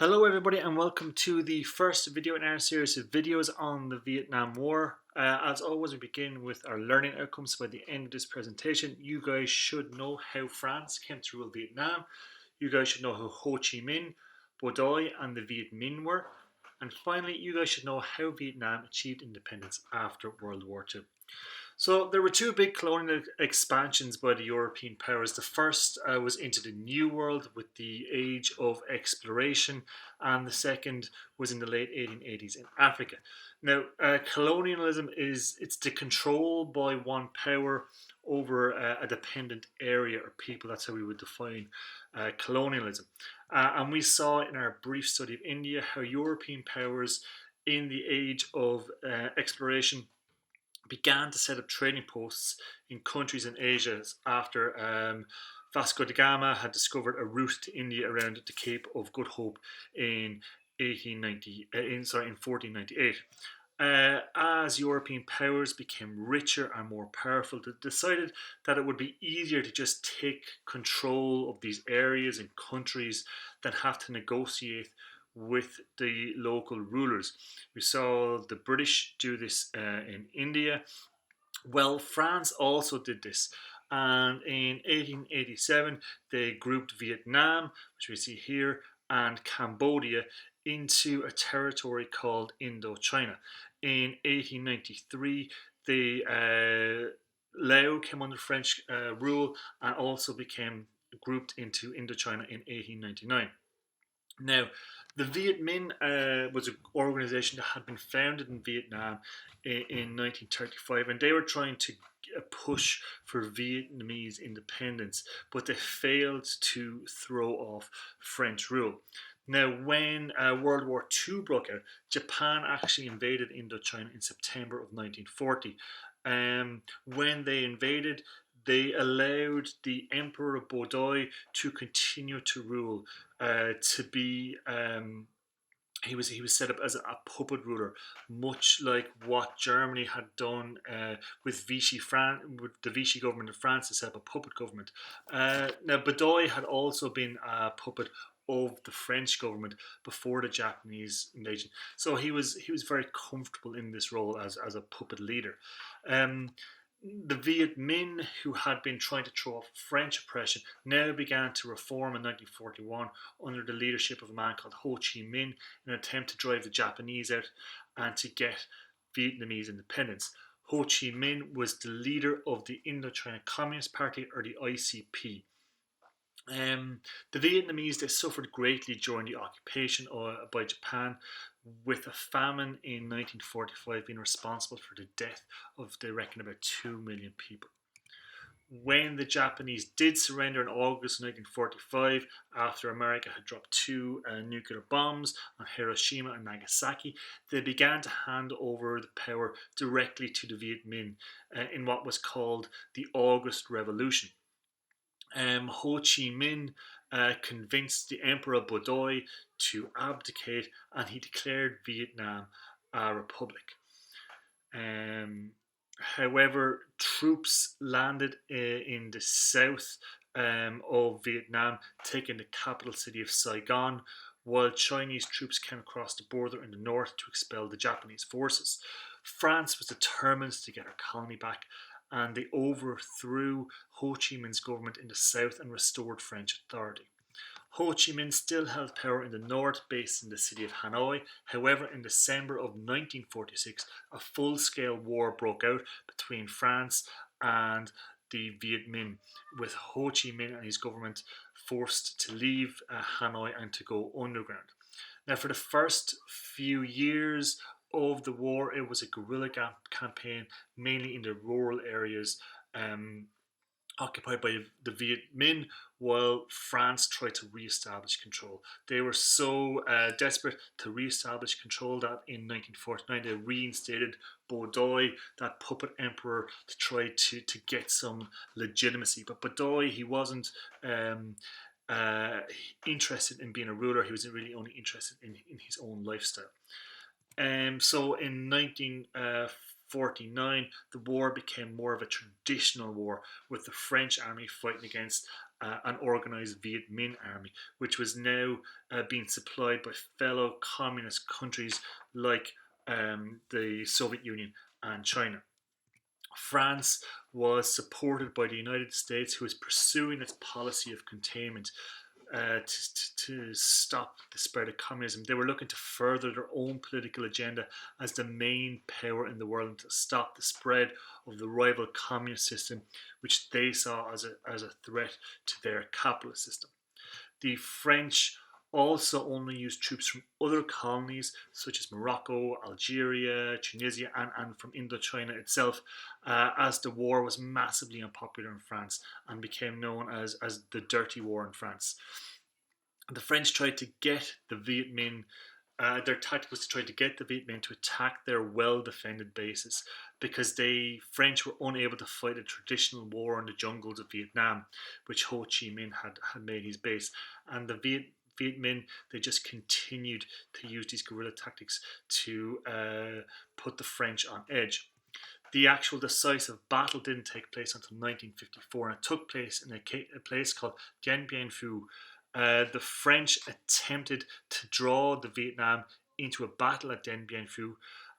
Hello everybody and welcome to the first video in our series of videos on the Vietnam War. As always, we begin with our learning outcomes. By the end of this presentation, you guys should know how France came to rule Vietnam. You guys should know who Ho Chi Minh, Bo Doi and the Viet Minh were. And finally, you guys should know how Vietnam achieved independence after World War II. So there were two big colonial expansions by the European powers. The first was into the New World with the Age of Exploration, and the second was in the late 1880s in Africa. Now, colonialism it's the control by one power over a dependent area or people. That's how we would define colonialism. And we saw in our brief study of India how European powers in the age of exploration began to set up trading posts in countries in Asia after Vasco da Gama had discovered a route to India around the Cape of Good Hope in 1498. As European powers became richer and more powerful, they decided that it would be easier to just take control of these areas and countries than have to negotiate with the local rulers. We saw the British do this in India. Well, France also did this. And in 1887, they grouped Vietnam, which we see here, and Cambodia into a territory called Indochina. In 1893, Laos came under French rule and also became grouped into Indochina in 1899. Now, the Viet Minh was an organization that had been founded in Vietnam in 1935, and they were trying to push for Vietnamese independence, but they failed to throw off French rule. Now, when World War II broke out, Japan actually invaded Indochina in September of 1940. When they invaded, they allowed the Emperor Bo Doi to continue to rule. To be he was set up as a puppet ruler, much like what Germany had done with with the Vichy government in France to set up a puppet government. Now, Badoy had also been a puppet of the French government before the Japanese invasion, so he was very comfortable in this role as a puppet leader. Um, the Viet Minh, who had been trying to throw off French oppression, now began to reform in 1941 under the leadership of a man called Ho Chi Minh in an attempt to drive the Japanese out and to get Vietnamese independence. Ho Chi Minh was the leader of the Indochina Communist Party, or the ICP. The Vietnamese, they suffered greatly during the occupation by Japan, with a famine in 1945 being responsible for the death of, they reckon, about 2 million people. When the Japanese did surrender in August 1945, after America had dropped two nuclear bombs on Hiroshima and Nagasaki, they began to hand over the power directly to the Viet Minh in what was called the August Revolution. Ho Chi Minh convinced the Emperor Bo Doi to abdicate, and he declared Vietnam a republic. However, troops landed in the south of Vietnam, taking the capital city of Saigon, while Chinese troops came across the border in the north to expel the Japanese forces. France was determined to get her colony back, and they overthrew Ho Chi Minh's government in the south and restored French authority. Ho Chi Minh still held power in the north, based in the city of Hanoi. However, in December of 1946, a full-scale war broke out between France and the Viet Minh, with Ho Chi Minh and his government forced to leave Hanoi and to go underground. Now, for the first few years of the war, it was a guerrilla campaign, mainly in the rural areas occupied by the Viet Minh, while France tried to re-establish control. They were so desperate to re-establish control that in 1949 they reinstated Bo Doi, that puppet emperor, to try to get some legitimacy. But Bo Doi, he wasn't interested in being a ruler. He was really only interested in his own lifestyle. So in 1949, the war became more of a traditional war, with the French army fighting against an organised Viet Minh army, which was now being supplied by fellow communist countries like the Soviet Union and China. France was supported by the United States, who was pursuing its policy of containment to stop the spread of communism. They were looking to further their own political agenda as the main power in the world and to stop the spread of the rival communist system, which they saw as a threat to their capitalist system. The French also only used troops from other colonies such as Morocco, Algeria, Tunisia, and from Indochina itself, as the war was massively unpopular in France and became known as the Dirty War in France. The French tried to get the Viet Minh. Their tactic was to try to get the Viet Minh to attack their well-defended bases because the French were unable to fight a traditional war in the jungles of Vietnam, which Ho Chi Minh had made his base. And the Viet Minh, they just continued to use these guerrilla tactics to put the French on edge. The actual decisive battle didn't take place until 1954, and it took place in a place called Dien Bien Phu. The French attempted to draw the Vietnam into a battle at Dien Bien Phu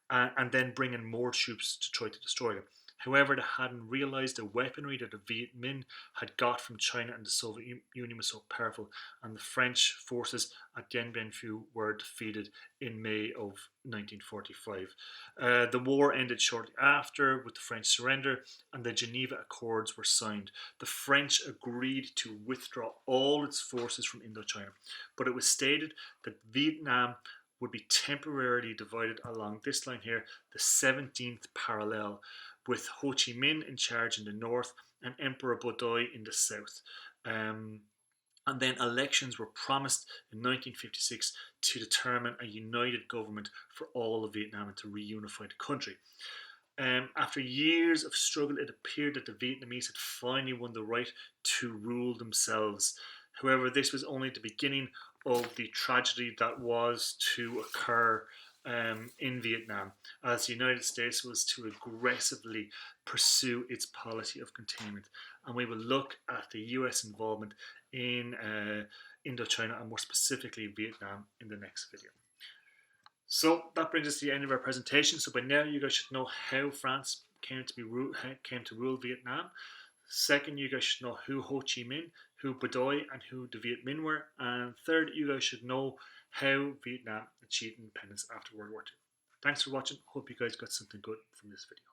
and then bring in more troops to try to destroy them. However, they hadn't realised the weaponry that the Viet Minh had got from China and the Soviet Union was so powerful, and the French forces at Dien Bien Phu were defeated in May of 1945. The war ended shortly after with the French surrender, and the Geneva Accords were signed. The French agreed to withdraw all its forces from Indochina, but it was stated that Vietnam would be temporarily divided along this line here, the 17th parallel, with Ho Chi Minh in charge in the north and Emperor Bo Doi in the south. And then elections were promised in 1956 to determine a united government for all of Vietnam and to reunify the country. After years of struggle, it appeared that the Vietnamese had finally won the right to rule themselves. However, this was only the beginning of the tragedy that was to occur in Vietnam, as the United States was to aggressively pursue its policy of containment. And we will look at the US involvement in Indochina and more specifically Vietnam in the next video. So that brings us to the end of our presentation. So by now you guys should know how France came to rule Vietnam. Second, you guys should know who Ho Chi Minh, who Bo Doi, and who the Viet Minh were. And third, you guys should know how Vietnam achieved independence after World War II. Thanks for watching. Hope you guys got something good from this video.